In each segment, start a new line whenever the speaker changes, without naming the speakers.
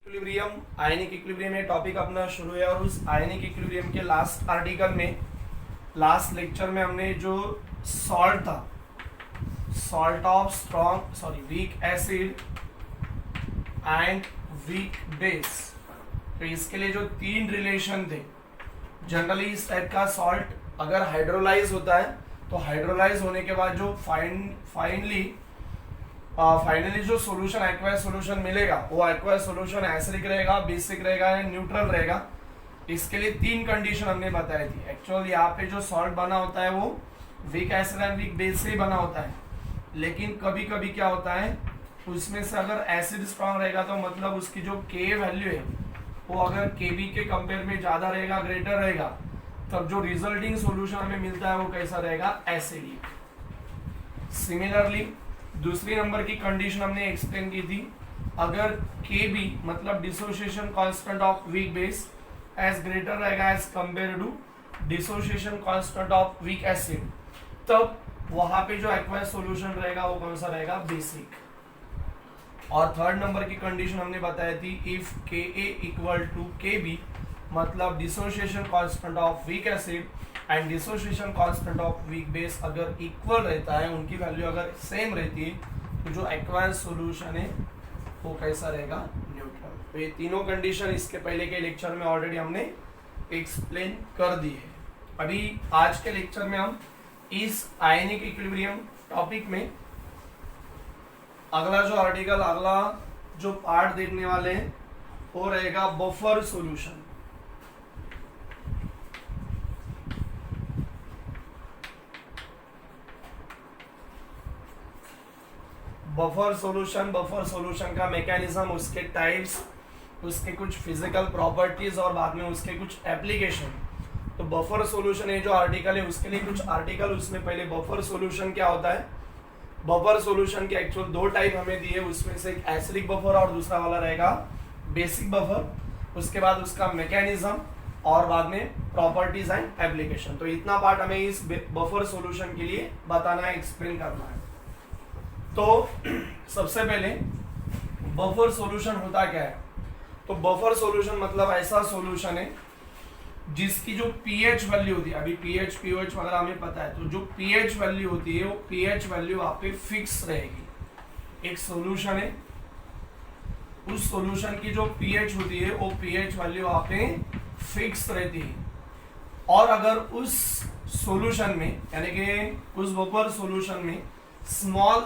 Equilibrium ionic equilibrium ये topic अपना शुरू है और उस आयनिक इक्विलिब्रियम के लास्ट आर्टिकल में लास्ट लेक्चर में हमने जो सॉल्ट था, salt of weak acid and weak base, तो इसके लिए जो तीन रिलेशन थे। जनरली इस टाइप का सॉल्ट अगर हाइड्रोलाइज होता है तो हाइड्रोलाइज होने के बाद जो फाइनली जो सॉल्यूशन एक्वायस सॉल्यूशन मिलेगा वो एक्वायस सॉल्यूशन एसिडिक रहेगा, बेसिक रहेगा या न्यूट्रल रहेगा। इसके लिए तीन कंडीशन हमने बताई थी। एक्चुअली यहाँ पे जो सॉल्ट बना होता है वो week acid and weak base से ही बना होता है, लेकिन कभी कभी क्या होता है उसमें से अगर एसिड स्ट्रांग रहेगा तो मतलब उसकी जो के वैल्यू है वो अगर केबी के कंपेयर में ज्यादा रहेगा, ग्रेटर रहेगा, तब जो रिजल्टिंग सॉल्यूशन हमें मिलता है वो कैसा रहेगा, एसिडिक। सिमिलरली दूसरी नंबर की कंडीशन हमने एक्सप्लेन की थी, अगर Kb मतलब dissociation constant of weak base as greater रहेगा as compare to dissociation constant of weak acid, तब वहां पे जो एक्वायस सॉल्यूशन रहेगा वो कौन सा रहेगा, बेसिक। और थर्ड नंबर की कंडीशन हमने बताई थी, if Ka equal to Kb मतलब dissociation constant of weak acid and dissociation constant of weak base अगर इक्वल रहता है, उनकी वैल्यू अगर सेम रहती है, तो जो एक्वायस सॉल्यूशन है वो कैसा रहेगा, न्यूट्रल। तो ये तीनों कंडीशन इसके पहले के लेक्चर में ऑलरेडी हमने एक्सप्लेन कर दी है। अभी आज के लेक्चर में हम इस आयनिक इक्विलिब्रियम टॉपिक में अगला जो पार्ट देखने वाले हैं वो रहेगा बफर सॉल्यूशन। बफर सॉल्यूशन का मैकेनिज्म, उसके टाइप्स, उसके कुछ फिजिकल प्रॉपर्टीज और बाद में उसके कुछ एप्लीकेशन। तो बफर सॉल्यूशन ये जो आर्टिकल है उसके लिए कुछ आर्टिकल, उसमें पहले बफर सॉल्यूशन क्या होता है, बफर सॉल्यूशन के एक्चुअल दो टाइप हमें दिए, उसमें से एक एसिडिक बफर और दूसरा वाला रहेगा बेसिक बफर। उसके बाद उसका मैकेनिज्म और बाद में प्रॉपर्टीज एंड एप्लीकेशन। तो इतना पार्ट हमें इस बफर सॉल्यूशन के लिए बताना है, एक्सप्लेन करना है। तो सबसे पहले बफर सॉल्यूशन होता क्या है, तो बफर सॉल्यूशन मतलब ऐसा सॉल्यूशन है जिसकी जो पीएच वैल्यू होती है, अभी पीएच वगैरह हमें पता है, तो जो पीएच वैल्यू होती है वो पीएच वैल्यू वहां पे फिक्स रहेगी। एक सॉल्यूशन है, उस सॉल्यूशन की जो पीएच होती है वो पीएच वैल्यू वहां पे फिक्स रहती है। और अगर उस सॉल्यूशन में यानी कि उस बफर सॉल्यूशन में स्मॉल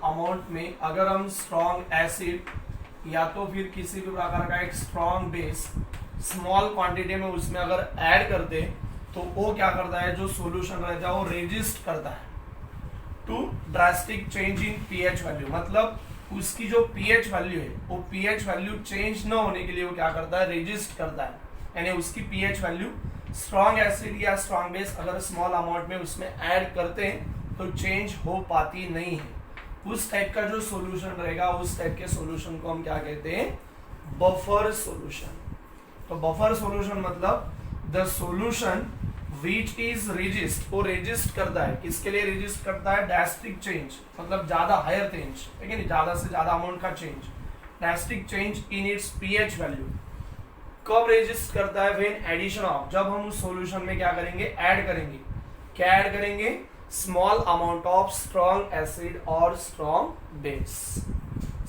अमाउंट में अगर हम स्ट्रॉन्ग एसिड या तो फिर किसी भी प्रकार का एक स्ट्रॉन्ग बेस स्मॉल क्वांटिटी में उसमें अगर ऐड करते तो वो क्या करता है, जो सॉल्यूशन रहता है वो रेजिस्ट करता है to drastic change in pH value. मतलब उसकी जो पीएच वैल्यू है वो पीएच वैल्यू चेंज न होने के लिए वो क्या करता है, रेजिस्ट करता है। यानी उसकी पीएच वैल्यू स्ट्रॉन्ग एसिड या स्ट्रॉन्ग बेस अगर स्मॉल अमाउंट में उसमें ऐड करते हैं तो चेंज हो पाती नहीं है। उस टाइप का जो सॉल्यूशन रहेगा, उस टाइप के सॉल्यूशन को हम क्या कहते हैं, बफर सॉल्यूशन। तो बफर सॉल्यूशन मतलब the solution which is resist, वो रेजिस्ट करता है, किसके लिए रेजिस्ट करता है, ड्रास्टिक चेंज मतलब ज्यादा हायर चेंज, ठीक है, ज्यादा से ज्यादा अमाउंट का change, drastic change in its pH value. कब रेजिस्ट करता है, व्हेन एडिशन ऑफ, जब हम उस सॉल्यूशन में क्या करेंगे, ऐड करेंगे, क्या ऐड करेंगे, small amount of strong acid और स्ट्रॉन्ग बेस।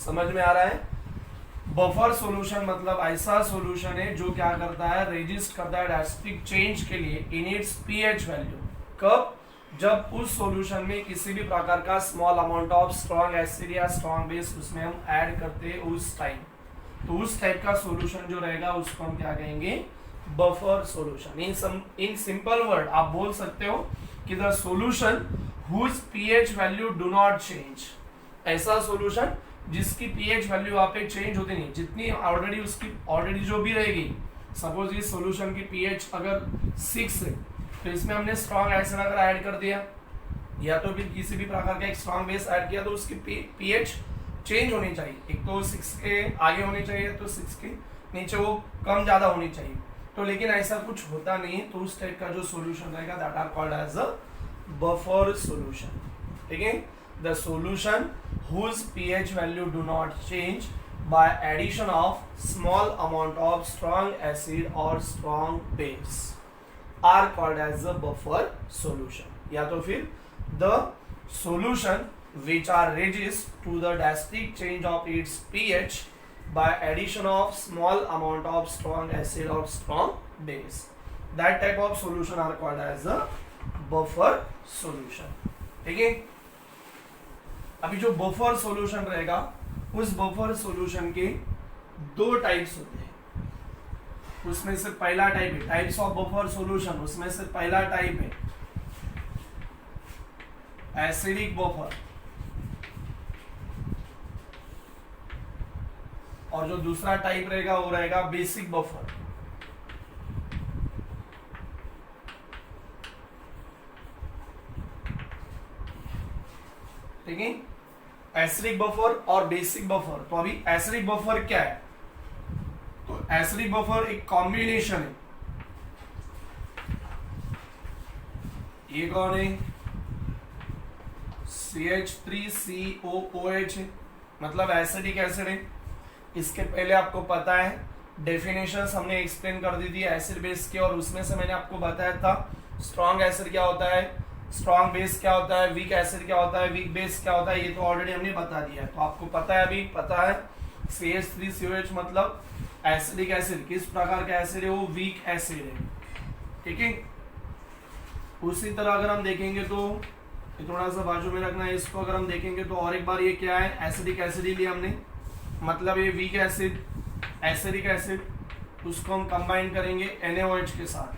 समझ में आ रहा है। बफर सॉल्यूशन मतलब ऐसा सॉल्यूशन है जो क्या करता है, रेजिस्ट करता है ड्रास्टिक चेंज के लिए इन इट्स पीएच वैल्यू। कब, जब उस सॉल्यूशन में किसी भी प्रकार का small amount of strong acid या स्ट्रॉन्ग बेस उसमें हम ऐड करते हैं उस टाइम, तो उस टाइप का सॉल्यूशन जो रहेगा उसको हम क्या कहेंगे, buffer solution. In simple word आप बोल सकते हो कि the solution whose pH value do not change, ऐसा सॉल्यूशन जिसकी पीएच वैल्यू वहां पे चेंज होती नहीं, जितनी ऑलरेडी जो भी रहेगी। सपोज इस सॉल्यूशन की पीएच अगर 6 है तो इसमें हमने स्ट्रॉन्ग एसिड अगर ऐड कर दिया या तो फिर किसी भी प्रकार का एक स्ट्रॉन्ग बेस ऐड किया तो उसकी पीएच चेंज होनी चाहिए, एक तो 6 के आगे होनी चाहिए तो 6 के नीचे वो कम ज्यादा होनी चाहिए। तो लेकिन ऐसा कुछ होता नहीं, तो उस टाइप का जो सॉल्यूशन रहेगा that are called as a buffer solution. ठीक है, the solution whose pH value do not change by addition of small amount of strong acid or strong base are called as the buffer solution. या तो फिर the solution which are resist to the drastic change of its pH by addition of small amount of strong acid or strong base. That type of solution are called as the buffer solution. ठीक है. अभी जो buffer solution रहेगा उस buffer solution के दो types होते हैं. उसमें से पहला टाइप है टाइप्स ऑफ बफर सॉल्यूशन. उसमें से पहला टाइप है एसिडिक बफर और जो दूसरा टाइप रहेगा वो रहेगा बेसिक बफर. ठीक है. एसिडिक बफर और बेसिक बफर. तो अभी एसिडिक बफर क्या है? तो एसिडिक बफर एक कॉम्बिनेशन है. ये कौन है? CH3COOH है, मतलब एसिडिक एसिड है. इसके पहले आपको पता है डेफिनेशंस हमने एक्सप्लेन कर दी थी एसिड बेस के, और उसमें से मैंने आपको बताया था स्ट्रॉन्ग एसिड क्या होता है, स्ट्रॉन्ग बेस क्या होता है, वीक एसिड क्या होता है, वीक बेस क्या होता है. ये तो ऑलरेडी हमने बता दिया है. तो आपको पता है, अभी पता है CH3COH मतलब एसिडिक एसिड. किस प्रकार का एसिड है? वो वीक एसिड है. ठीक है. उसी तरह अगर हम देखेंगे तो ये थोड़ा सा बाजू में रखना है इसको. अगर हम देखेंगे तो और एक बार ये क्या है? एसिडिक एसिड ही लिया हमने, मतलब ये वीक एसिड एसिडिक एसिड. उसको हम कंबाइन करेंगे NaOH के साथ,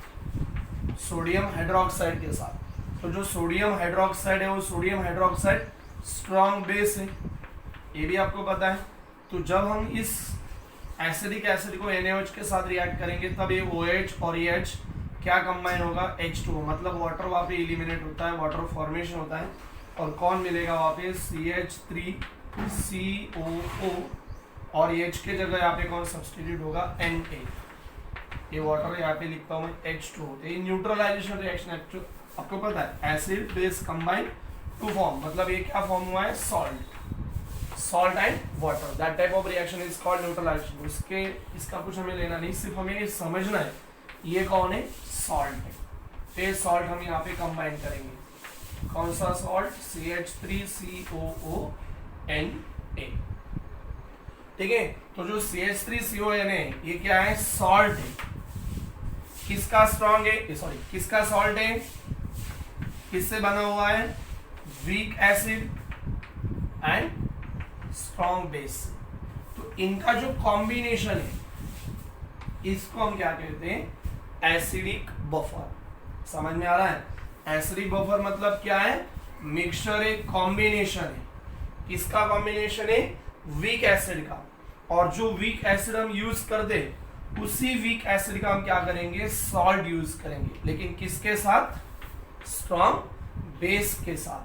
सोडियम हाइड्रोक्साइड के साथ. तो जो सोडियम हाइड्रोक्साइड है वो सोडियम हाइड्रोक्साइड स्ट्रॉन्ग बेस है, ये भी आपको पता है. तो जब हम इस एसिडिक एसिड को NaOH के साथ रिएक्ट करेंगे तब ये OH और ये H क्या कंबाइन होगा? H2O, मतलब वाटर वहाँ पे एलिमिनेट होता है, वाटर फॉर्मेशन होता है. और कौन मिलेगा वहाँ पे? CH3COO, और H के जगह यहाँ पे कौन सब्स्टिट्यूट होगा? Na. ये वाटर यहाँ पे लिखता हूँ मैं H2O. ये न्यूट्रलाइजेशन रिएक्शन एक्चुअल आपको पता है acid base combine to form, मतलब ये क्या फॉर्म हुआ है? Salt and water. That type of reaction is called neutralisation. उसके इसका कुछ हमें लेना नहीं, सिर्फ हमें ये समझना है ये कौन है? सॉल्ट है. फिर सॉल्ट हम यहाँ पे कंबाइन करेंगे. कौन सा सॉल्ट? CH3COONA. ठीक है. तो जो CH3CONA ये क्या है? सॉल्ट है. किसका स्ट्रॉन्ग है? सॉरी, किसका सॉल्ट है? किससे बना हुआ है? Week acid and strong base. तो इनका जो कॉम्बिनेशन है इसको हम क्या कहते हैं? Acidic buffer. समझ में आ रहा है? एसिडिक बफर मतलब क्या है? मिक्सचर है, कॉम्बिनेशन है. किसका कॉम्बिनेशन है? वीक एसिड का. और जो वीक एसिड हम यूज करते हैं उसी वीक एसिड का हम क्या करेंगे? सॉल्ट यूज करेंगे. लेकिन किसके साथ? स्ट्रॉन्ग बेस के साथ.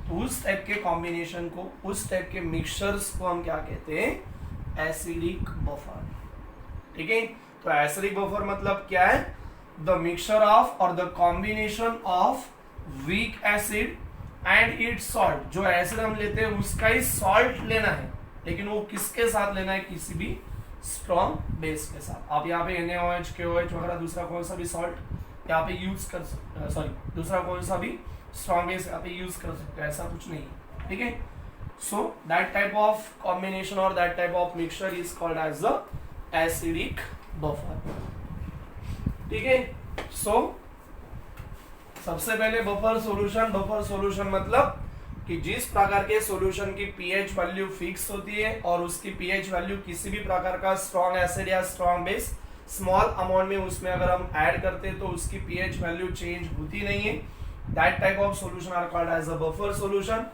तो उस टाइप के कॉम्बिनेशन को, उस टाइप के मिक्सचर्स को हम क्या कहते हैं? Acidic buffer. ठीक है. तो एसिडिक बफर मतलब क्या है? द मिक्सचर ऑफ और the combination of weak acid and its salt. जो एसिड हम लेते हैं उसका ही सॉल्ट लेना है, लेकिन वो किसके साथ लेना है? किसी भी स्ट्रॉन्ग बेस के साथ. आप यहाँ पे NaOH, KOH वगैरह दूसरा कौन सा भी सॉल्ट यहाँ पे यूज कर सकते, सॉरी दूसरा कौन सा भी स्ट्रॉन्ग बेस यहाँ पे यूज कर सकते हैं, ऐसा कुछ नहीं. ठीक है. So that type of combination और that type of mixture is called as the acidic buffer. ठीक है. सो सबसे पहले बफर सॉल्यूशन मतलब कि जिस प्रकार के सॉल्यूशन की पीएच वैल्यू फिक्स होती है और उसकी पीएच वैल्यू किसी भी प्रकार का स्ट्रॉन्ग एसिड या स्ट्रॉन्ग बेस स्मॉल अमाउंट में उसमें अगर हम ऐड करते हैं तो उसकी पीएच वैल्यू चेंज होती नहीं है. That type of solution are called as a buffer solution.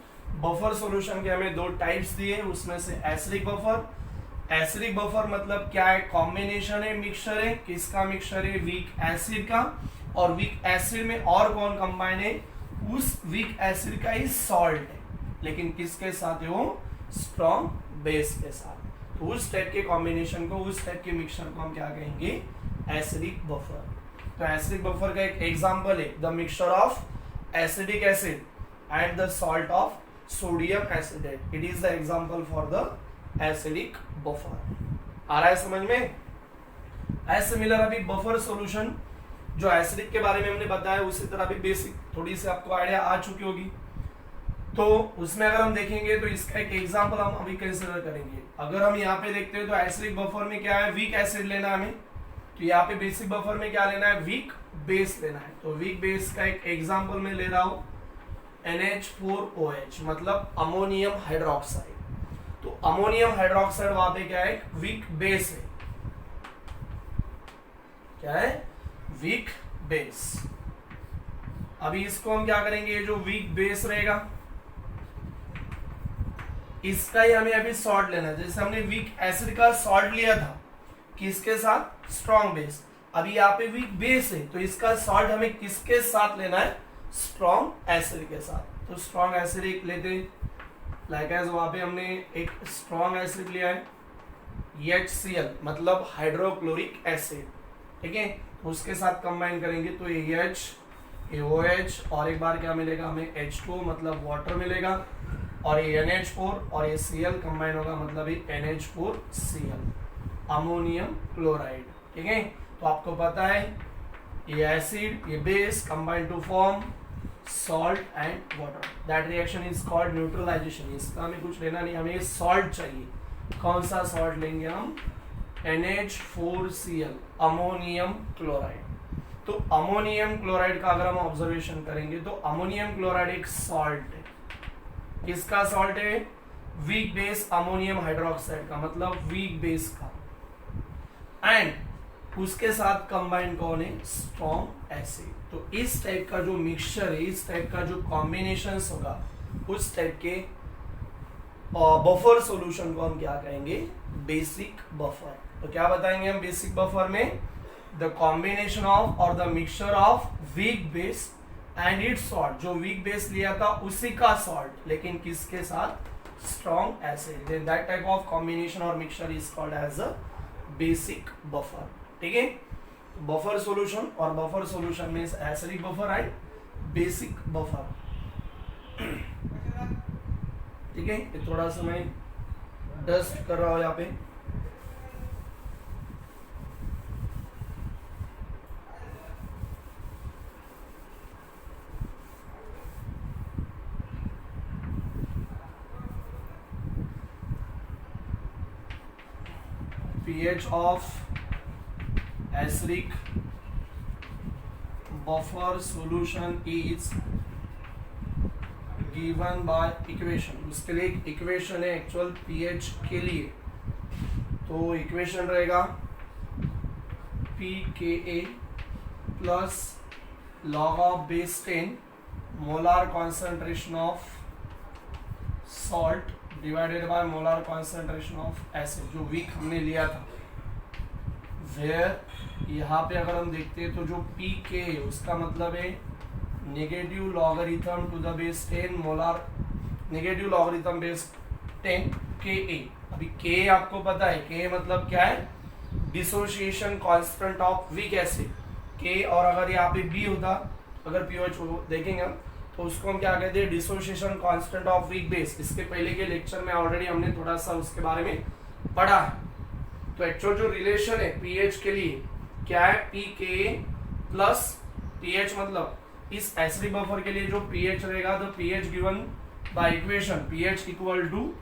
Buffer solution के हमें दो टाइप्स दिए, उसमें से एसिडिक बफर. एसिडिक बफर मतलब क्या है? कॉम्बिनेशन है, मिक्सचर है. किसका मिक्सचर है? वीक एसिड का. और वीक एसिड में और कौन कंबाइन है? उस वीक एसिड का ही सॉल्ट है, लेकिन किसके साथ है? वो स्ट्रॉन्ग बेस के साथ. तो उस टाइप के कॉम्बिनेशन को, उस टाइप के मिक्सचर को हम क्या कहेंगे? Acidic buffer. तो एसिडिक बफर का एक एग्जांपल है the mixture of acidic acid and the salt of sodium acetate, it is the example for the acidic buffer. आ रहा है समझ में? एज सिमिलर अभी बफर सॉल्यूशन जो एसिडिक के बारे में हमने बताया, उसी तरह भी बेसिक थोड़ी सी आपको आइडिया आ चुकी होगी। तो उसमें अगर हम देखेंगे तो इसका एक एग्जांपल हम अभी कंसीडर करेंगे। अगर हम यहाँ पे देखते हैं तो एसिडिक बफर में क्या है, वीक एसिड लेना है हमें, तो यहाँ पे बेसिक बफर में क्या लेना है, वीक बेस लेना है। तो वीक बेस का एक एग्जांपल मैं ले रहा हूँ NH4OH, मतलब अमोनियम हाइड्रोक्साइड। तो अमोनियम हाइड्रोक्साइड वहां पे क्या है, वीक बेस है। क्या है, वीक बेस। अभी इसको हम क्या करेंगे, ये जो वीक बेस रहेगा इसका ही हमें अभी सॉल्ट लेना है। जैसे हमने वीक एसिड का सॉल्ट लिया था किसके साथ, स्ट्रॉन्ग बेस। अभी यहाँ पे वीक बेस है तो इसका सॉल्ट हमें किसके साथ लेना है, स्ट्रॉन्ग एसिड के साथ। तो स्ट्रॉन्ग एसिड एक लेते हैं, लाइक एज वहां पे हमने एक स्ट्रॉन्ग एसिड लिया है HCl, मतलब हाइड्रोक्लोरिक एसिड, ठीक है। तो उसके साथ कंबाइन करेंगे तो ये OH और एक बार क्या मिलेगा हमें, H2O मतलब वाटर मिलेगा, और ये NH4 और ये Cl कंबाइन होगा, मतलब ये NH4Cl, अमोनियम क्लोराइड, ठीक है। तो आपको पता है ये एसिड, ये base combine to form salt and water, that reaction is called neutralisation. इसका हमें कुछ लेना नहीं, हमें सॉल्ट चाहिए। कौन सा सॉल्ट लेंगे हम, NH4Cl, अमोनियम क्लोराइड। तो अमोनियम क्लोराइड का अगर हम ऑब्जर्वेशन करेंगे तो अमोनियम क्लोराइड एक सॉल्ट है। किसका सॉल्ट है, वीक बेस अमोनियम हाइड्रोक्साइड का, मतलब वीक बेस का, एंड उसके साथ कंबाइन कौन है, स्ट्रॉन्ग एसिड। तो इस टाइप का जो मिक्सचर है, इस टाइप का जो कॉम्बिनेशन होगा, उस टाइप के बफर सॉल्यूशन को हम क्या कहेंगे, बेसिक बफर। तो क्या बताएंगे हम बेसिक बफर में, द कॉम्बिनेशन ऑफ और the mixture of weak base and its salt. जो वीक बेस लिया था उसी का सॉल्ट, लेकिन किसके साथ, strong acid. Then that type of combination और mixture is called as a basic buffer, ठीक है। बफर सॉल्यूशन और buffer solution means acidic buffer and basic buffer, ठीक है। ये थोड़ा सा मैं डस्ट कर रहा हूं यहाँ पे। pH of acidic buffer solution is given by equation। उसके लिए एक इक्वेशन है एक्चुअल pH के लिए। तो इक्वेशन रहेगा pKa plus log of base 10 molar concentration of salt divided by molar concentration of acid, जो वीक हमने लिया था। वेयर यहाँ पे अगर हम देखते हैं तो जो pK है उसका मतलब है negative logarithm to the base 10 molar, negative logarithm base 10 Ka। अभी K आपको पता है, K मतलब क्या है, dissociation constant of weak acid K। और अगर यहाँ पे B होता, अगर pH देखेंगे हम तो उसको हम क्या कहते हैं, dissociation constant of weak base. इसके पहले के लेक्चर में ऑलरेडी हमने थोड़ा सा उसके बारे में पढ़ा है। तो एक्चुअल जो रिलेशन है pH के लिए क्या है, pKa प्लस pH, मतलब इस एसिडिक बफर के लिए जो pH रहेगा, तो pH given by equation pH equal to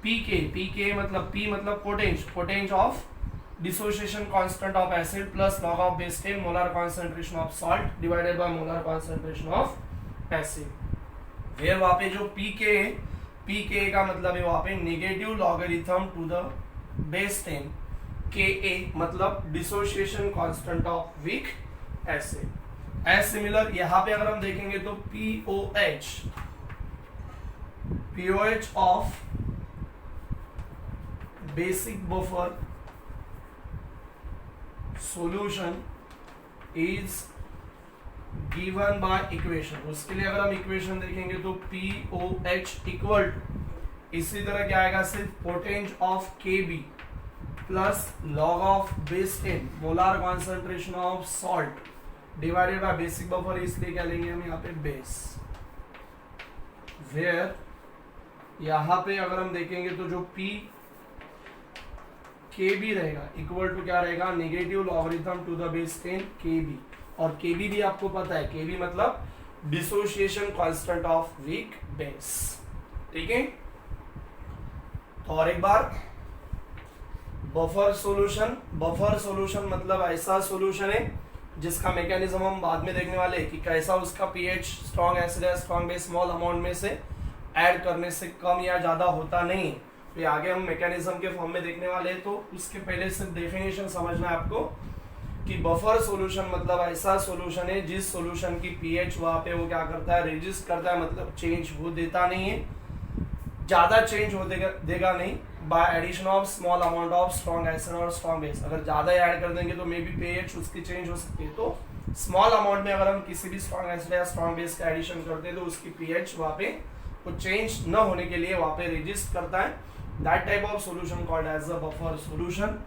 pK मतलब P मतलब potenz of dissociation constant of acid plus log of base 10 molar concentration of salt divided by molar concentration of acid. फिर वहां पे जो pK का मतलब है वहां पे negative logarithm to the base 10 Ka मतलब dissociation constant of weak acid. As similar यहाँ पे अगर हम देखेंगे तो POH of basic buffer solution is given by equation. उसके लिए अगर हम इक्वेशन देखेंगे तो POH इक्वल टू इसी तरह क्या आएगा, सिर्फ potenz of Kb plus log of base 10 molar concentration of salt divided by basic buffer. इसलिए क्या लेंगे हम यहाँ पे बेस, वेयर यहाँ पे अगर हम देखेंगे तो जो पी के बी रहेगा इक्वल टू क्या रहेगा, negative logarithm to the base 10 K B. और के बी भी आपको पता है, के बी मतलब dissociation constant of weak base. ठीक है, तो और एक बार, बफर सॉल्यूशन, बफर सॉल्यूशन मतलब ऐसा सॉल्यूशन है जिसका मैकेनिज्म हम बाद में देखने वाले हैं कि कैसा उसका पीएच स्ट्रॉन्ग एसिड या स्ट्रॉन्ग बेस स्मॉल अमाउंट में से ऐड करने से कम या ज्यादा होता नहीं। तो आगे हम मैकेनिज्म के फॉर्म में देखने वाले हैं। तो उसके पहले सिर्फ डेफिनेशन समझना है आपको कि बफर सॉल्यूशन मतलब ऐसा सॉल्यूशन है जिस सॉल्यूशन की पीएच वहां पे वो क्या करता है, रेजिस्ट करता है, मतलब चेंज हो देता नहीं है, ज्यादा चेंज हो देगा नहीं by addition of small amount of strong acid और स्ट्रॉन्ग बेस। अगर ज्यादा ऐड कर देंगे तो मे बी पीएच उसकी चेंज हो सकती है। तो स्मॉल अमाउंट में अगर हम किसी भी स्ट्रॉन्ग एसिड या स्ट्रॉन्ग बेस का एडिशन करते हैं तो उसकी पीएच वहां पे वो चेंज न होने के लिए वहां पे रेजिस्ट करता है। That type of solution called as a buffer solution.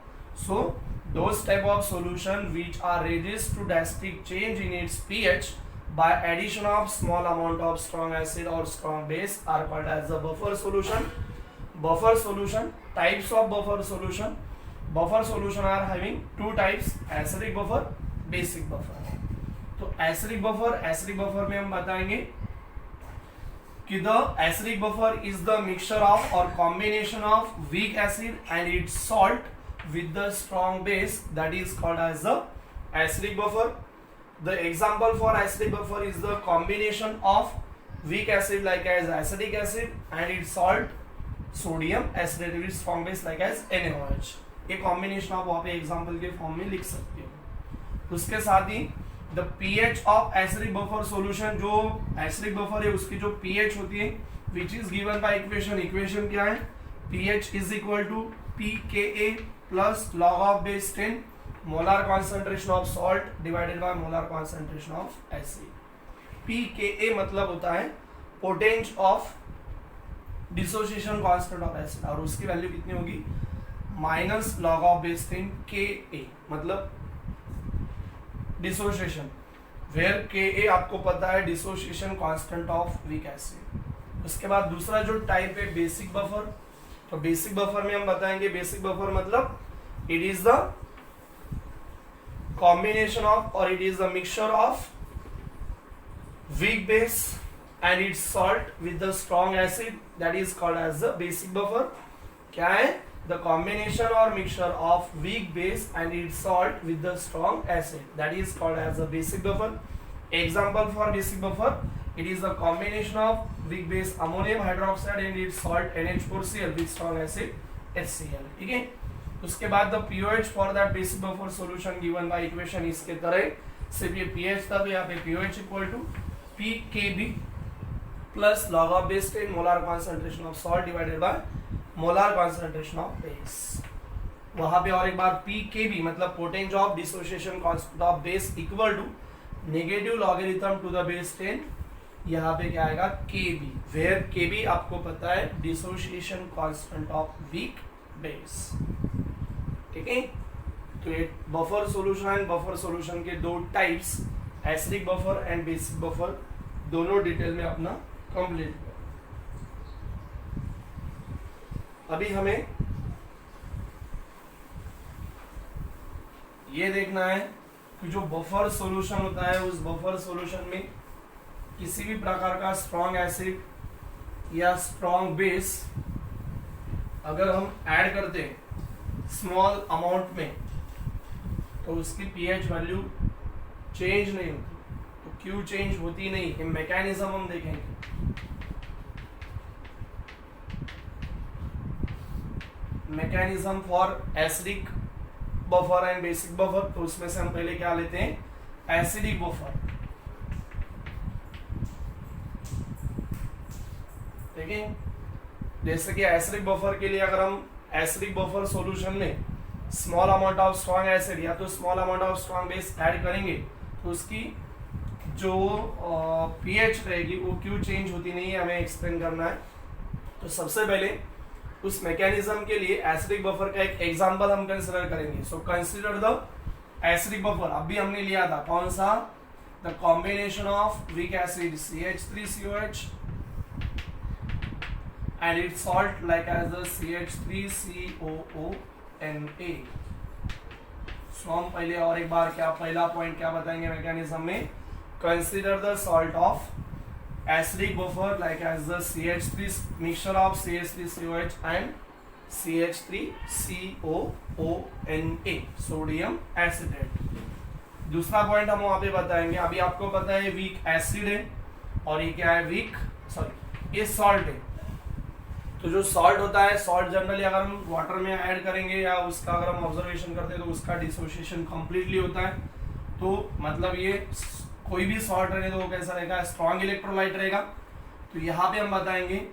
So those type of solution which are resist to drastic change in its pH by addition of small amount of strong acid or strong base are called as a buffer solution. Buffer solution, types of buffer solution. Buffer solution are having two types, acidic buffer, basic buffer. तो acidic buffer में हम बताएंगे कि the acidic buffer is the mixture of or combination of weak acid and its salt with the strong base, that is called as the acidic buffer. The example for acidic buffer is the combination of weak acid like as acetic acid and its salt sodium acetate with strong base like as NaOH. ये combination आप वहाँ पे example के form में लिख सकते हो। उसके साथ ही the pH of acidic buffer solution, जो acidic buffer है उसकी जो pH होती है which is given by equation क्या है, pH is equal to pKa plus log of base 10 molar concentration of salt divided by molar concentration of acid. pKa मतलब होता है पोटेंज of dissociation constant of acid और उसकी वैल्यू कितनी होगी, minus log of base 10 Ka मतलब dissociation, where Ka आपको पता है dissociation constant of weak acid. उसके बाद दूसरा जो टाइप है बेसिक बफर। तो बेसिक बफर में हम बताएंगे, बेसिक बफर मतलब it is the combination of और it is the mixture of weak base and its salt with the strong acid, that is called as the basic buffer. क्या है, the combination और mixture of weak base and its salt with the strong acid, that is called as the basic buffer. Example for basic buffer, it is the combination of weak base ammonium hydroxide and its salt NH4Cl with strong acid HCl। ठीक है, उसके बाद the pH for that basic buffer solution given by equation इसके तरह, सिर्फ ये pH था तो यहाँ पे pH equal to pKb plus log of base 10 molar concentration of salt divided by molar concentration of base। वहाँ पे और एक बार pKb मतलब potential of dissociation constant of base equal to negative logarithm to the base 10, यहाँ पे क्या आएगा Kb, where Kb आपको पता है dissociation constant of weak base. ठीक है, तो ये buffer solution and buffer solution के दो types, acidic buffer and basic buffer, दोनों डिटेल में अपना कंप्लीट किया। अभी हमें ये देखना है कि जो बफर सॉल्यूशन होता है उस बफर सॉल्यूशन में किसी भी प्रकार का स्ट्रॉन्ग एसिड या स्ट्रॉन्ग बेस अगर हम ऐड करते हैं स्मॉल अमाउंट में तो उसकी पीएच वैल्यू चेंज नहीं होती। तो क्यों चेंज होती नहीं, ये मैकेनिज्म हम देखेंगे। Mechanism for acidic buffer and basic buffer, तो उसमें से हम पहले क्या लेते हैं, एसिडिक बफर। ठीक है, जैसे कि एसिडिक बफर के लिए अगर हम एसिडिक बफर सॉल्यूशन में small amount of strong acid या तो small amount of strong base add करेंगे तो उसकी जो पीएच रहेगी वो क्यों चेंज होती नहीं है, हमें एक्सप्लेन करना है। तो सबसे पहले उस मैकेनिज्म के लिए एसिडिक बफर का एक एग्जांपल हम कंसीडर करेंगे। So consider the acidic buffer, अभी हमने लिया था कौन सा, the combination of weak acid CH3COH and its salt like as the CH3COONA. सो हम पहले और एक बार क्या पहला पॉइंट क्या बताएंगे मैकेनिज्म में, consider the salt of acidic buffer like as the CH3 mixture of CH3COH and CH3COONA sodium acetate. दूसरा पॉइंट हम वहां पे बताएंगे, अभी आपको पता है वीक एसिड है और ये क्या है वीक सॉरी ये सॉल्ट है। तो जो सॉल्ट होता है, सॉल्ट जनरली अगर हम वाटर में ऐड करेंगे या उसका अगर हम ऑब्जर्वेशन करते हैं तो उसका डिसोसिएशन कंप्लीटली होता है। तो मतलब ये कोई भी सॉल्ट रहे तो वो कैसा रहेगा, स्ट्रॉन्ग इलेक्ट्रोलाइट रहेगा। तो यहाँ पे हम बताएंगे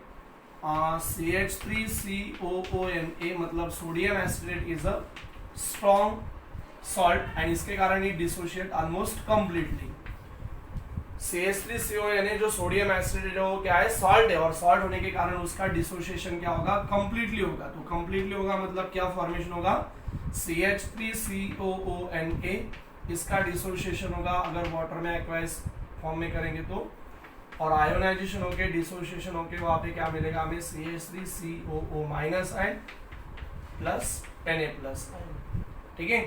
CH3COONA मतलब sodium acetate is a strong salt and इसके कारण ये डिसोशिएट ऑलमोस्ट कंप्लीटली। CH3CONA जो सोडियम एसिटेट है वो क्या है सॉल्ट है और सॉल्ट होने के कारण उसका डिसोसिएशन क्या होगा कंप्लीटली होगा। तो कंप्लीटली होगा मतलब क्या फॉर्मेशन होगा CH3COONA, इसका डिसोसिएशन होगा अगर वाटर में एक्वायस फॉर्म में करेंगे तो, और आयोनाइजेशन होके डिसोसिएशन होके वहां पे क्या मिलेगा हमें CH3COO- आयन प्लस Na+। ठीक है,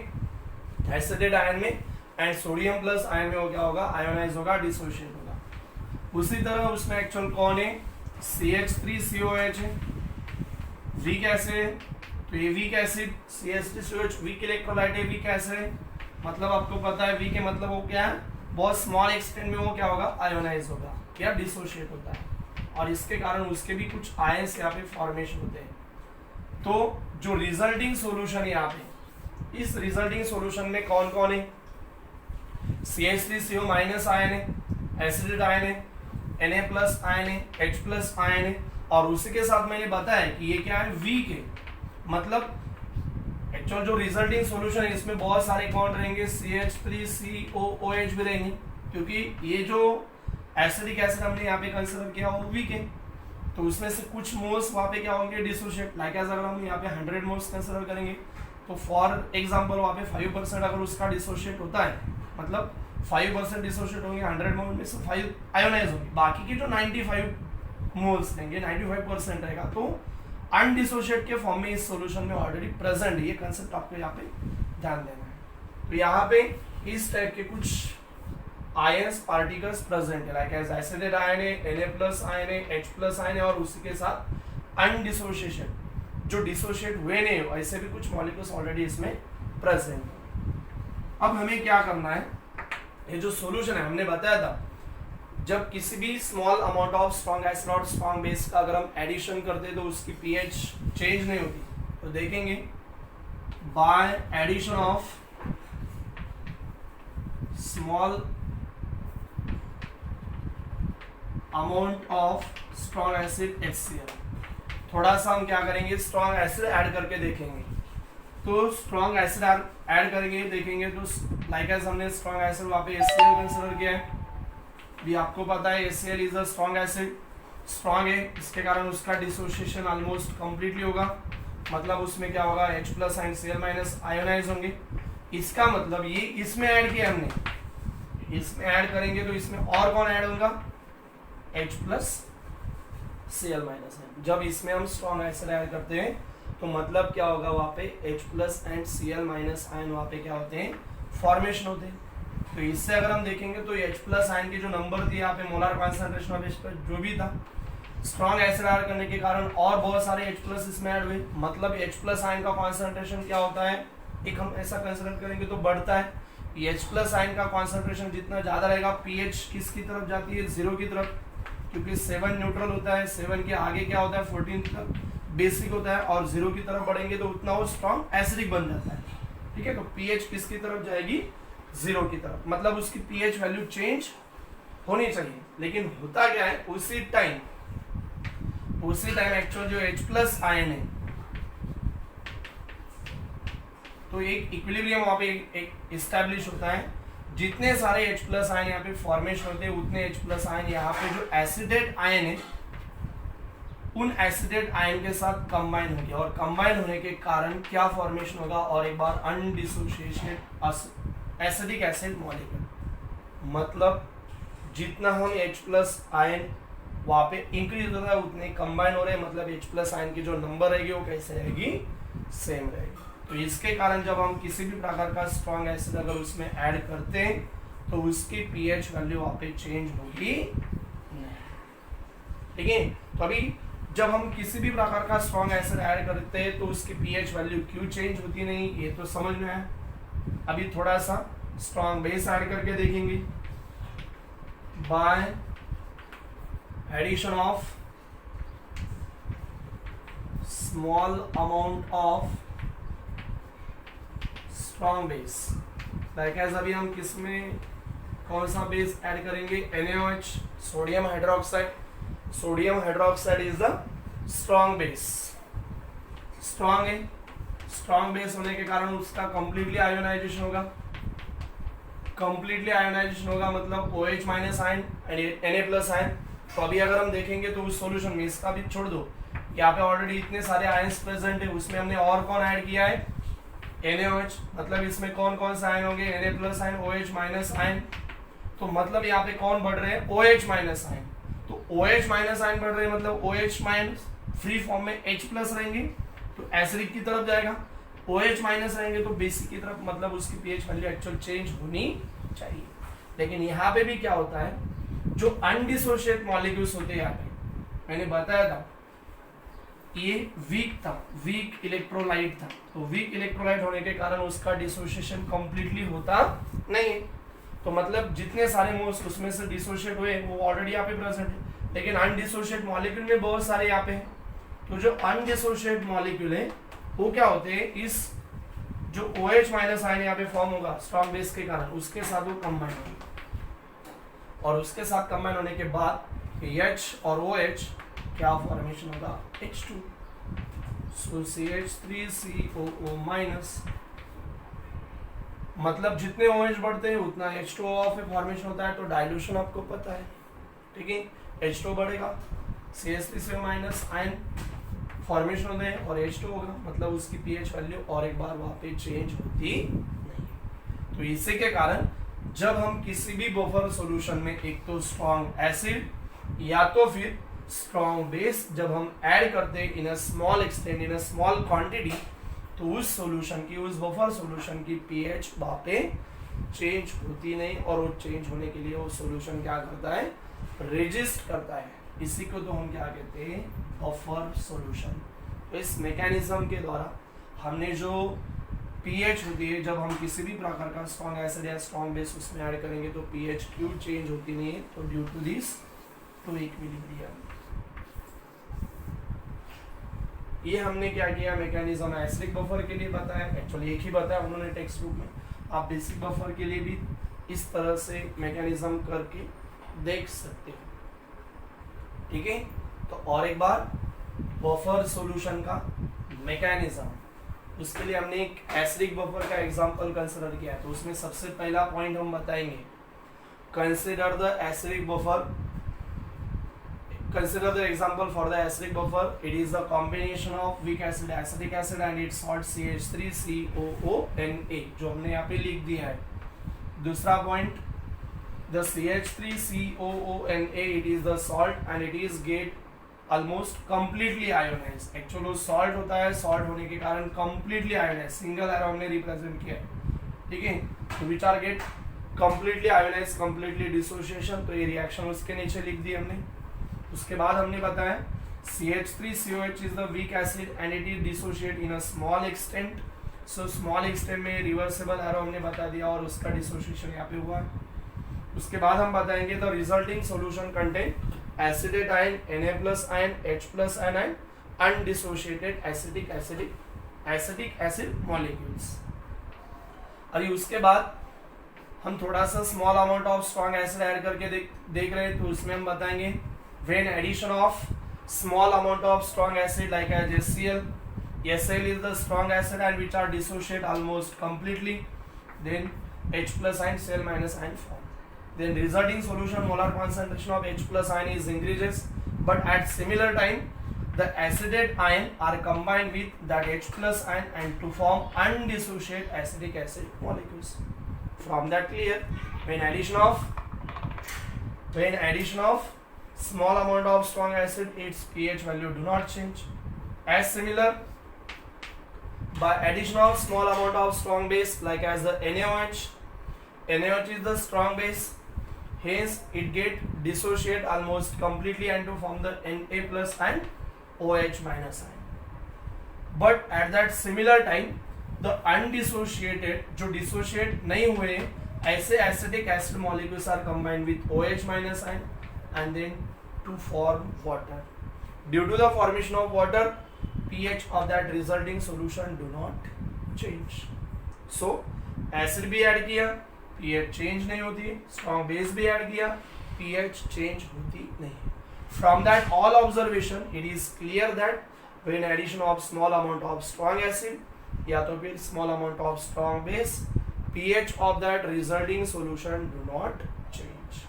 एसिडेट आयन में एंड सोडियम प्लस आयन में वो क्या होगा आयोनाइज होगा, डिसोशिएट होगा। उसी तरह उसमें एक्चुअल कौन है CH3COH है, वीक एसिड है। तो ये weak acid CH3COH weak electrolyte है, वीक एसिड है मतलब आपको पता है वीक है मतलब वो क्या है बहुत स्मॉल एक्सटेंट में वो क्या होगा आयोनाइज होगा या डिसोशिएट होता है और इसके कारण उसके भी कुछ आयंस यहाँ पे फॉर्मेशन होते हैं। तो जो रिजल्टिंग सॉल्यूशन है यहाँ पे, इस रिजल्टिंग सॉल्यूशन में कौन कौन है CH3CO- आयन है, एसिडेट आयन है, Na+ आयन है, H+ आयन है और उसी के साथ मैंने बताया कि ये क्या है वीक है। मतलब एक्चुअल जो रिजल्टिंग सॉल्यूशन है इसमें बहुत सारे कौन रहेंगे CH3COOH भी रहेंगे क्योंकि ये जो एसिडिक एसिड हमने यहाँ पे कंसीडर किया वो वीक है। तो उसमें से कुछ मोल्स वहाँ पे क्या होंगे डिसोशिएट, लाइक एज अगर हम यहाँ पे 100 मोल्स कंसीडर करेंगे तो फॉर एग्जांपल वहाँ पे 5% अगर उसका डिसोशिएट होता है मतलब 5% डिसोशिएट होंगे 100 मोल में से 5 आयोनाइज होंगे, बाकी के जो 95 मोल्स रहेंगे 95% रहेगा तो अनडिसोशिएट के फॉर्म में इस सॉल्यूशन में ऑलरेडी प्रेजेंट है। ये कंसेप्ट आपको यहाँ पे ध्यान देना है। तो यहाँ पे इस टाइप के कुछ आयंस पार्टिकल्स प्रेजेंट है लाइक एज एसिडेट आयन है, Na+ आयन है, H+ आयन है और उसी के साथ अनडिसोशिएशन जो डिसोशिएट हुए नहीं हो ऐसे भी कुछ मॉलिक्यूल्स ऑलरेडी इसमें प्रेजेंट है। अब हमें क्या करना है, ये जो सॉल्यूशन है हमने बताया था जब किसी भी small amount of strong acid और स्ट्रॉन्ग बेस का अगर हम एडिशन करते हैं तो उसकी पीएच चेंज नहीं होती। तो देखेंगे by addition of small amount of strong acid HCl, थोड़ा सा हम क्या करेंगे स्ट्रॉन्ग एसिड ऐड करके देखेंगे। तो स्ट्रॉन्ग एसिड ऐड करेंगे देखेंगे तो लाइक एज हमने स्ट्रॉन्ग एसिड वहाँ पे HCl कंसीडर किया है। भी आपको पता है HCl is a strong acid, strong है इसके कारण उसका डिसोसिएशन ऑलमोस्ट कंप्लीटली होगा मतलब उसमें क्या होगा H+ एंड Cl- आयोनाइज होंगे। इसका मतलब ये इसमें ऐड किया हमने, इसमें ऐड करेंगे तो इसमें और कौन ऐड होगा H+ Cl-। जब इसमें हम स्ट्रॉन्ग एसिड ऐड करते हैं तो मतलब क्या होगा वहाँ पे H+ एंड Cl- आयन वहाँ पे क्या होते हैं फॉर्मेशन होते हैं। तो इससे अगर हम देखेंगे तो H+ आयन के जो नंबर थी यहाँ पे मोलर कॉन्सेंट्रेशन ऑफ H+ जो भी था स्ट्रॉन्ग एसिड ऐड करने के कारण और बहुत सारे H+ इसमें ऐड हुए मतलब H+ आयन का कॉन्सेंट्रेशन क्या होता है एक हम ऐसा कंसिडर करेंगे तो बढ़ता है। H+ आयन का कॉन्सेंट्रेशन जितना ज्यादा रहेगा पीएच किसकी तरफ जाती है 0 की तरफ क्योंकि 7 न्यूट्रल होता है, 7 के आगे क्या होता है 14 तक बेसिक होता है और 0 की तरफ बढ़ेंगे तो उतना वो स्ट्रॉन्ग एसिडिक बन जाता है। ठीक है, तो पीएच किसकी तरफ जाएगी 0 की तरफ मतलब उसकी पीएच वैल्यू चेंज होनी चाहिए। लेकिन होता क्या है उसी टाइम एक्चुअल जो H+ आयन है तो एक इक्विलिब्रियम वहां पे एक इस्टेब्लिश होता है। जितने सारे H+ आयन यहाँ पे फॉर्मेशन होते हैं उतने H+ आयन यहाँ पे जो एसिडेट आयन है उन एसिडेट आयन के साथ कंबाइन होंगे और कंबाइन होने के कारण क्या फॉर्मेशन होगा और एक बार अनडिसोसिएटेड एसिडिक एसिड मॉलिक्यूल मतलब जितना हम H+ आयन वहां पे इंक्रीज होता है उतने कंबाइन हो रहे हैं, मतलब H प्लस आयन की जो नंबर रहेगी वो कैसे रहेगी, सेम रहेगी। तो इसके कारण जब हम किसी भी प्रकार का स्ट्रॉन्ग एसिड अगर उसमें ऐड करते हैं तो उसकी पीएच वैल्यू वहां पे चेंज होगी नहीं, ठीक है। तो अभी जब हम किसी भी प्रकार का स्ट्रॉन्ग एसिड ऐड करते हैं तो उसकी पीएच वैल्यू क्यों चेंज होती नहीं, ये तो समझ में आया। अभी थोड़ा सा स्ट्रॉन्ग बेस ऐड करके देखेंगे। By addition of small amount of strong base, like as अभी हम किसमें कौन सा बेस ऐड करेंगे, NaOH, sodium hydroxide. Sodium hydroxide is the strong base, strong है, स्ट्रॉन्ग बेस होने के कारण उसका कंप्लीटली आयोनाइजेशन होगा, कंप्लीटली आयोनाइजेशन होगा मतलब OH minus ion and Na plus ion. तो अभी अगर हम देखेंगे तो उस सॉल्यूशन में, इसका भी छोड़ दो, यहाँ पे ऑलरेडी इतने सारे आयंस प्रेजेंट है, उसमें हमने और कौन ऐड किया है, NaOH, मतलब इसमें कौन कौन से आयन होंगे, Na plus ion, OH minus ion. तो मतलब यहाँ पे कौन बढ़ रहे हैं, OH माइनस आयन। तो OH माइनस आयन बढ़ रहे हैं मतलब OH माइनस फ्री फॉर्म में H प्लस रहेंगे तो एसिडिक की तरफ जाएगा, OH माइनस रहेंगे तो बेसिक की तरफ, मतलब उसकी पीएच वैल्यू एक्चुअल चेंज होनी चाहिए। लेकिन यहाँ पे भी क्या होता है, जो अनडिसोशिएट मॉलिक्यूल्स होते हैं, यहाँ पे मैंने बताया था ये वीक था, वीक इलेक्ट्रोलाइट था। तो वीक इलेक्ट्रोलाइट होने के कारण उसका डिसोसिएशन कंप्लीटली होता नहीं है। तो मतलब जितने सारे मोल्स उसमें से डिसोशिएट हुए वो ऑलरेडी यहाँ पे प्रेजेंट है, लेकिन अनडिसोशिएट मॉलिक्यूल में बहुत सारे यहाँ पे हैं। तो जो अनडिसोशिएट मॉलिक्यूल है वो क्या होते हैं, इस जो OH माइनस आयन यहाँ पे फॉर्म होगा स्ट्रॉन्ग बेस के कारण, उसके साथ वो कंबाइन होगा और उसके साथ कंबाइन होने के बाद H और OH क्या फॉर्मेशन होगा, H2, सो CH3COO माइनस। मतलब जितने OH बढ़ते हैं उतना H2O फॉर्मेशन होता है। तो डाइल्यूशन आपको पता है, ठीक है, H2 बढ़ेगा, CH3 माइनस आयन फॉर्मेशन होते हैं और H2 होगा, मतलब उसकी पीएच वैल्यू और एक बार वहां पे चेंज होती नहीं। तो इसी के कारण जब हम किसी भी बफर सॉल्यूशन में एक तो स्ट्रॉन्ग एसिड या तो फिर स्ट्रॉन्ग बेस जब हम ऐड करते हैं in a small extent, in a small quantity, तो उस सॉल्यूशन की, उस बफर सॉल्यूशन की पीएच वहां पे चेंज होती नहीं और वो चेंज होने के लिए वो सॉल्यूशन क्या करता है, रेजिस्ट करता है। इसी को तो हम क्या कहते हैं, बफर सॉल्यूशन। तो इस मैकेनिज्म के द्वारा हमने जो पीएच होती है, जब हम किसी भी प्रकार का स्ट्रॉन्ग एसिड या स्ट्रॉन्ग बेस उसमें ऐड करेंगे तो पीएच क्यों चेंज होती नहीं है, तो due to this two equilibrium. ये हमने क्या किया, मैकेनिज्म एसिडिक बफर के लिए बताया, एक्चुअली एक ही बताया उन्होंने टेक्स्ट बुक में। आप बेसिक बफर के लिए भी इस तरह से मैकेनिज्म करके देख सकते हो, ठीक है। तो और एक बार बफर सॉल्यूशन का मैकेनिज्म, उसके लिए हमने एक एसिडिक बफर का एग्जांपल कंसीडर किया है। तो उसमें सबसे पहला पॉइंट हम बताएंगे, consider the acidic buffer, consider the example for the acidic buffer. It is the combination of weak acid, acetic acid and its salt CH3COONA, जो हमने यहाँ पे लिख दिया है। दूसरा point, the CH3COONA, it is the salt and it is get almost completely ionized। Actually वो salt होता है, सॉल्ट होने के कारण completely ionized, सिंगल एरो हमने रिप्रेजेंट किया है, ठीक है। तो which are get completely ionized, completely dissociation, तो ये रिएक्शन उसके नीचे लिख दी हमने। उसके बाद हमने बताया CH3COH is the weak acid and it is dissociate in a small extent, so small extent में रिवर्सेबल एरो हमने बता दिया और उसका डिसोसिएशन यहाँ पे हुआ है। उसके बाद हम बताएंगे the resulting solution contain acetate ion, Na plus ion, H plus ion, undissociated acetic acid molecules. अभी उसके बाद हम थोड़ा सा small amount of strong acid add करके देख रहे हैं। तो उसमें हम बताएंगे when addition of small amount of strong acid like as HCl, HCl is the strong acid and which are dissociate almost completely, then H plus ion, Cl minus ion form. Then resulting solution molar concentration of H plus ion is increases, but at similar time the acidate ion are combined with that H plus ion and to form undissociate acidic acid molecules. From that clear, when addition of small amount of strong acid, its pH value do not change. As similar, by addition of small amount of strong base like as the NaOH, NaOH is the strong base, hence it get dissociate almost completely and to form the Na plus and OH minus ion. But at that similar time the undissociated, जो dissociate नहीं हुए, ऐसे acetic acid molecules are combined with OH minus ion and then to form water. Due to the formation of water, pH of that resulting solution do not change. So acid भी add किया, pH change नहीं होती, strong base भी add किया, pH change होती नहीं. From that all observation, it is clear that when addition of small amount of strong acid या तो फिर small amount of strong base, pH of that resulting solution do not change.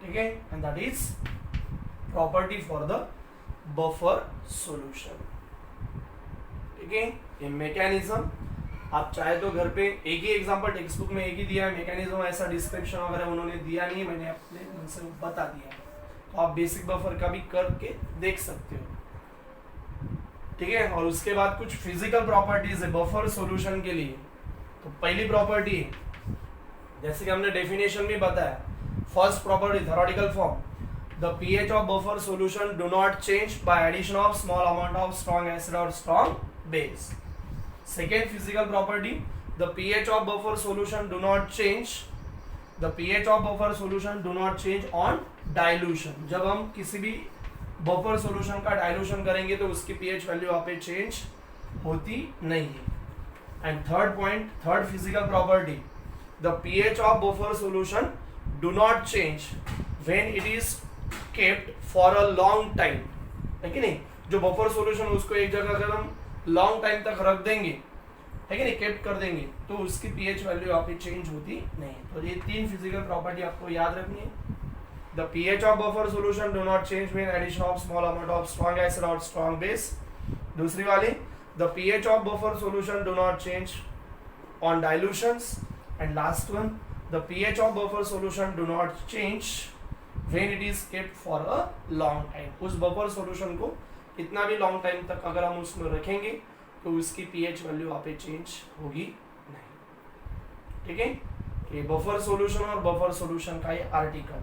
Okay, and that is property for the buffer solution. Okay, ये mechanism आप चाहे तो घर पे एक ही एग्जांपल टेक्स्ट बुक में एक ही दिया है मैकेनिज्म, ऐसा डिस्क्रिप्शन वगैरह उन्होंने दिया नहीं, मैंने अपने मन से बता दिया, तो आप बेसिक बफर का भी करके देख सकते हो. ठीक है, और उसके बाद कुछ फिजिकल प्रॉपर्टीज है बफर सॉल्यूशन के लिए. तो पहली प्रॉपर्टी जैसे कि हमने डेफिनेशन में बताया, first property theoretical form, the pH of buffer solution do not change by addition of small amount of strong acid और strong base. Second physical property, the pH of buffer solution do not change. The pH of buffer solution do not change on dilution. जब हम किसी भी buffer solution का dilution करेंगे तो उसकी pH value वहाँ पे change होती नहीं है. And third point, third physical property, the pH of buffer solution do not change when it is kept for a long time. है कि नहीं? जो buffer solution उसको एक जगह अगर हम लॉन्ग टाइम तक रख देंगे, है कि नहीं, केप्ट कर देंगे, तो उसकी पीएच वैल्यू यहाँ पे चेंज होती नहीं. तो ये तीन फिजिकल प्रॉपर्टी आपको याद रखनी है. The pH of buffer solution do not change when addition of small amount of strong acid और स्ट्रॉन्ग बेस. दूसरी वाली, the pH of buffer solution do not change on dilutions. And last one, the pH of buffer solution do not change when it is kept for a long time. उस buffer solution को कितना भी long time तक अगर हम उसमें रखेंगे तो उसकी पीएच वैल्यू वहाँ पे चेंज होगी नहीं. ठीक है, ये बफर सॉल्यूशन और बफर सॉल्यूशन का ये आर्टिकल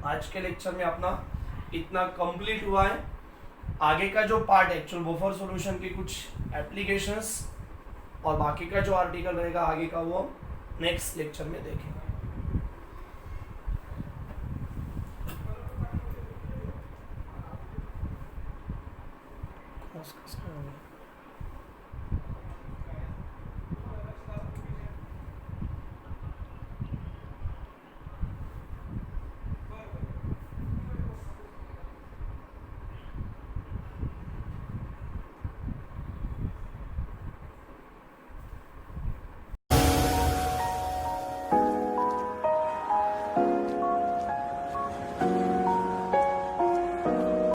आज के लेक्चर में अपना इतना कंप्लीट हुआ है. आगे का जो पार्ट एक्चुअल बफर सॉल्यूशन के कुछ एप्लीकेशंस और बाकी का जो आर्टिकल रहेगा आगे का वो हम नेक्स्ट लेक्चर में देखेंगे. Oscar.